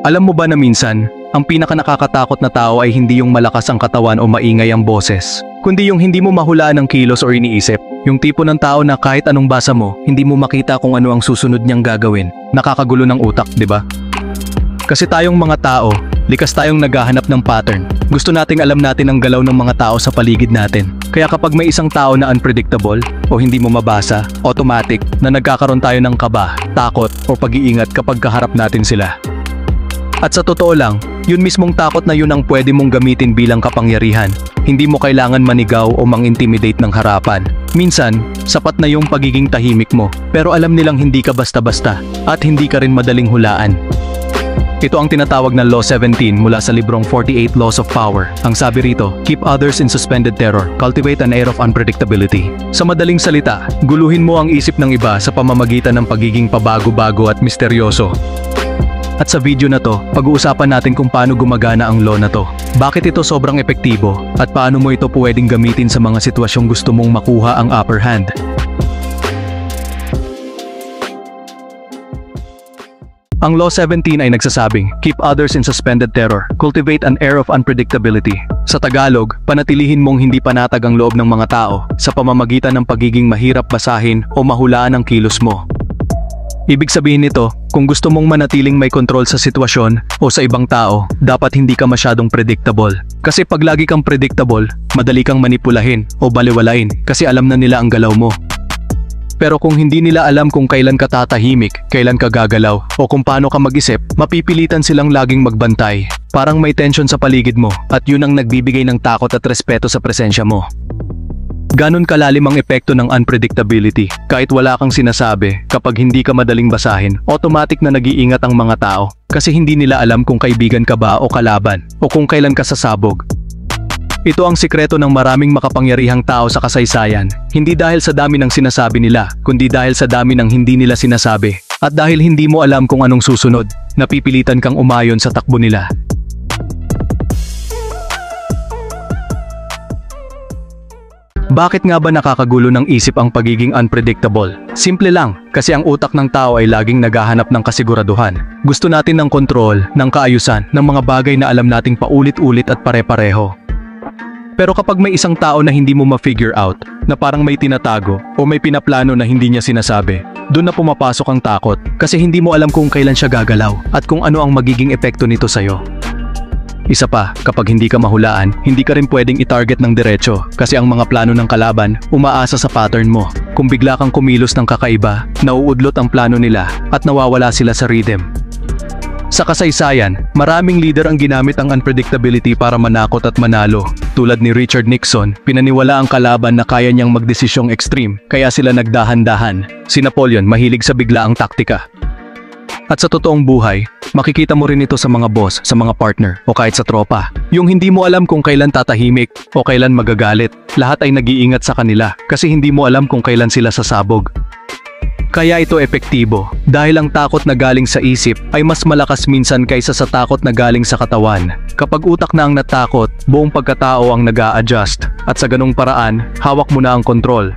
Alam mo ba na minsan, ang pinaka nakakatakot na tao ay hindi yung malakas ang katawan o maingay ang boses, kundi yung hindi mo mahulaan ng kilos o iniisip. Yung tipo ng tao na kahit anong basa mo, hindi mo makita kung ano ang susunod niyang gagawin. Nakakagulo ng utak, di ba? Kasi tayong mga tao, likas tayong naghahanap ng pattern. Gusto nating alam natin ang galaw ng mga tao sa paligid natin. Kaya kapag may isang tao na unpredictable o hindi mo mabasa, automatic na nagkakaroon tayo ng kaba, takot o pag-iingat kapag kaharap natin sila. At sa totoo lang, yun mismong takot na yun ang pwede mong gamitin bilang kapangyarihan. Hindi mo kailangan manigaw o mang-intimidate ng harapan. Minsan, sapat na yung pagiging tahimik mo, pero alam nilang hindi ka basta-basta at hindi ka rin madaling hulaan. Ito ang tinatawag na Law 17 mula sa librong 48 Laws of Power. Ang sabi rito, keep others in suspended terror, cultivate an air of unpredictability. Sa madaling salita, guluhin mo ang isip ng iba sa pamamagitan ng pagiging pabago-bago at misteryoso. At sa video na to, pag-uusapan natin kung paano gumagana ang law na to. Bakit ito sobrang epektibo, at paano mo ito pwedeng gamitin sa mga sitwasyong gusto mong makuha ang upper hand. Ang Law 17 ay nagsasabing, keep others in suspended terror, cultivate an air of unpredictability. Sa Tagalog, panatilihin mong hindi panatag ang loob ng mga tao sa pamamagitan ng pagiging mahirap basahin o mahulaan ang kilos mo. Ibig sabihin nito, kung gusto mong manatiling may kontrol sa sitwasyon o sa ibang tao, dapat hindi ka masyadong predictable. Kasi pag lagi kang predictable, madali kang manipulahin o baliwalain kasi alam na nila ang galaw mo. Pero kung hindi nila alam kung kailan ka tatahimik, kailan ka gagalaw, o kung paano ka mag-isip, mapipilitan silang laging magbantay. Parang may tension sa paligid mo, at yun ang nagbibigay ng takot at respeto sa presensya mo. Ganon kalalim ang epekto ng unpredictability. Kahit wala kang sinasabi, kapag hindi ka madaling basahin, automatic na nag-iingat ang mga tao. Kasi hindi nila alam kung kaibigan ka ba o kalaban, o kung kailan ka sasabog. Ito ang sikreto ng maraming makapangyarihang tao sa kasaysayan. Hindi dahil sa dami ng sinasabi nila, kundi dahil sa dami ng hindi nila sinasabi. At dahil hindi mo alam kung anong susunod, napipilitan kang umayon sa takbo nila. Bakit nga ba nakakagulo ng isip ang pagiging unpredictable? Simple lang, kasi ang utak ng tao ay laging naghahanap ng kasiguraduhan. Gusto natin ng kontrol, ng kaayusan, ng mga bagay na alam nating paulit-ulit at pare-pareho. Pero kapag may isang tao na hindi mo ma-figure out, na parang may tinatago o may pinaplano na hindi niya sinasabi, doon na pumapasok ang takot kasi hindi mo alam kung kailan siya gagalaw at kung ano ang magiging epekto nito sa'yo. Isa pa, kapag hindi ka mahulaan, hindi ka rin pwedeng i-target ng diretso kasi ang mga plano ng kalaban umaasa sa pattern mo. Kung bigla kang kumilos ng kakaiba, nauudlot ang plano nila at nawawala sila sa rhythm. Sa kasaysayan, maraming leader ang ginamit ang unpredictability para manakot at manalo. Tulad ni Richard Nixon, pinaniwala ang kalaban na kaya niyang magdesisyong extreme, kaya sila nagdahan-dahan. Si Napoleon, mahilig sa biglaang taktika. At sa totoong buhay, makikita mo rin ito sa mga boss, sa mga partner, o kahit sa tropa. Yung hindi mo alam kung kailan tatahimik o kailan magagalit, lahat ay nag-iingat sa kanila kasi hindi mo alam kung kailan sila sasabog. Kaya ito epektibo, dahil ang takot na galing sa isip ay mas malakas minsan kaysa sa takot na galing sa katawan. Kapag utak na ang natakot, buong pagkatao ang nag-a-adjust, at sa ganung paraan, hawak mo na ang kontrol.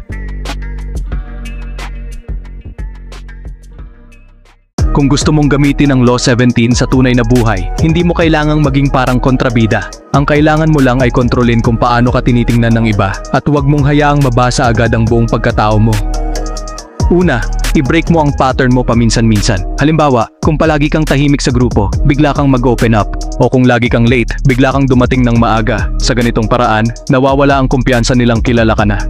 Kung gusto mong gamitin ang Law 17 sa tunay na buhay, hindi mo kailangang maging parang kontrabida. Ang kailangan mo lang ay kontrolin kung paano ka tinitingnan ng iba, at huwag mong hayaang mabasa agad ang buong pagkatao mo. Una, i-break mo ang pattern mo paminsan-minsan. Halimbawa, kung palagi kang tahimik sa grupo, bigla kang mag-open up. O kung lagi kang late, bigla kang dumating ng maaga. Sa ganitong paraan, nawawala ang kumpiyansa nilang kilala ka na.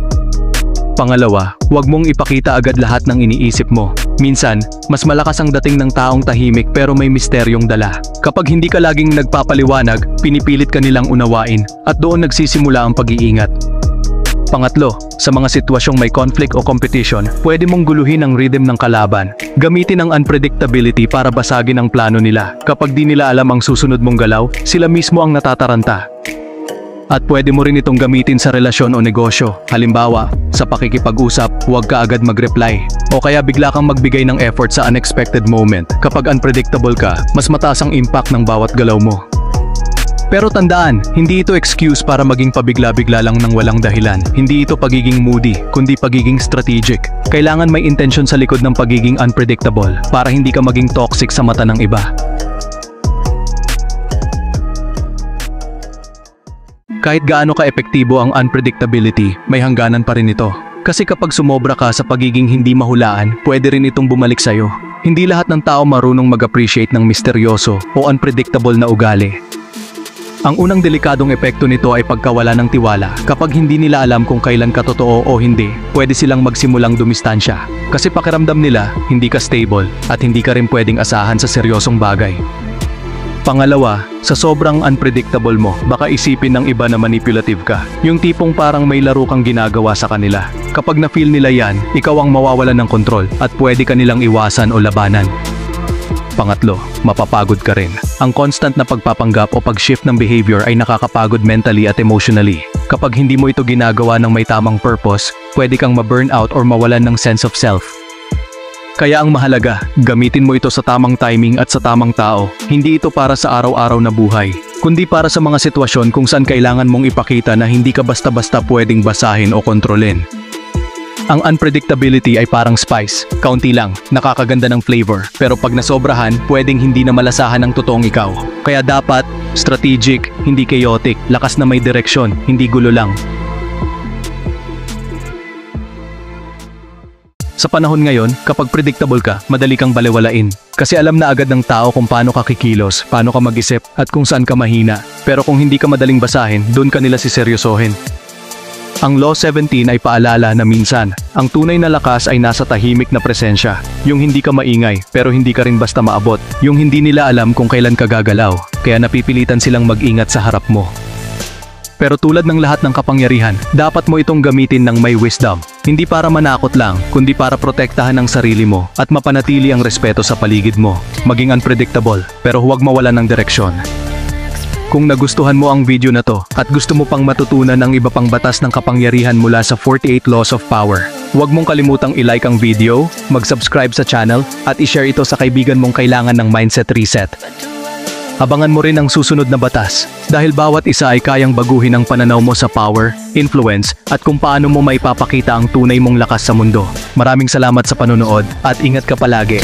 Pangalawa, huwag mong ipakita agad lahat ng iniisip mo. Minsan, mas malakas ang dating ng taong tahimik pero may misteryong dala. Kapag hindi ka laging nagpapaliwanag, pinipilit ka nilang unawain, at doon nagsisimula ang pag-iingat. Pangatlo, sa mga sitwasyong may conflict o competition, pwede mong guluhin ang rhythm ng kalaban. Gamitin ang unpredictability para basagin ang plano nila. Kapag di nila alam ang susunod mong galaw, sila mismo ang natataranta. At pwede mo rin itong gamitin sa relasyon o negosyo. Halimbawa, sa pakikipag-usap, huwag ka agad mag-reply. O kaya bigla kang magbigay ng effort sa unexpected moment. Kapag unpredictable ka, mas mataas ang impact ng bawat galaw mo. Pero tandaan, hindi ito excuse para maging pabigla-bigla lang ng walang dahilan. Hindi ito pagiging moody, kundi pagiging strategic. Kailangan may intention sa likod ng pagiging unpredictable para hindi ka maging toxic sa mata ng iba. Kahit gaano ka-epektibo ang unpredictability, may hangganan pa rin ito. Kasi kapag sumobra ka sa pagiging hindi mahulaan, pwede rin itong bumalik sa'yo. Hindi lahat ng tao marunong mag-appreciate ng misteryoso o unpredictable na ugali. Ang unang delikadong epekto nito ay pagkawala ng tiwala. Kapag hindi nila alam kung kailan ka totoo o hindi, pwede silang magsimulang dumistansya. Kasi pakiramdam nila, hindi ka stable at hindi ka rin pwedeng asahan sa seryosong bagay. Pangalawa, sa sobrang unpredictable mo, baka isipin ng iba na manipulative ka. Yung tipong parang may laro kang ginagawa sa kanila. Kapag na-feel nila yan, ikaw ang mawawalan ng kontrol at pwede ka nilang iwasan o labanan. Pangatlo, mapapagod ka rin. Ang constant na pagpapanggap o pag-shift ng behavior ay nakakapagod mentally at emotionally. Kapag hindi mo ito ginagawa ng may tamang purpose, pwede kang ma-burnout or mawalan ng sense of self. Kaya ang mahalaga, gamitin mo ito sa tamang timing at sa tamang tao. Hindi ito para sa araw-araw na buhay, kundi para sa mga sitwasyon kung saan kailangan mong ipakita na hindi ka basta-basta pwedeng basahin o kontrolin. Ang unpredictability ay parang spice, kaunti lang, nakakaganda ng flavor, pero pag nasobrahan, pwedeng hindi na malasahan ang totoong ikaw. Kaya dapat, strategic, hindi chaotic, lakas na may direksyon, hindi gulo lang. Sa panahon ngayon, kapag predictable ka, madali kang balewalain. Kasi alam na agad ng tao kung paano ka kikilos, paano ka mag-isip, at kung saan ka mahina. Pero kung hindi ka madaling basahin, doon ka nila siseryosohin. Ang Law 17 ay paalala na minsan, ang tunay na lakas ay nasa tahimik na presensya. Yung hindi ka maingay, pero hindi ka rin basta maabot. Yung hindi nila alam kung kailan ka gagalaw, kaya napipilitan silang mag-ingat sa harap mo. Pero tulad ng lahat ng kapangyarihan, dapat mo itong gamitin ng may wisdom. Hindi para manakot lang, kundi para protektahan ang sarili mo at mapanatili ang respeto sa paligid mo. Maging unpredictable, pero huwag mawalan ng direksyon. Kung nagustuhan mo ang video na to at gusto mo pang matutunan ng iba pang batas ng kapangyarihan mula sa 48 Laws of Power, huwag mong kalimutang i-like ang video, mag-subscribe sa channel at i-share ito sa kaibigan mong kailangan ng mindset reset. Abangan mo rin ang susunod na batas dahil bawat isa ay kayang baguhin ang pananaw mo sa power, influence at kung paano mo maipapakita ang tunay mong lakas sa mundo. Maraming salamat sa panonood at ingat ka palagi.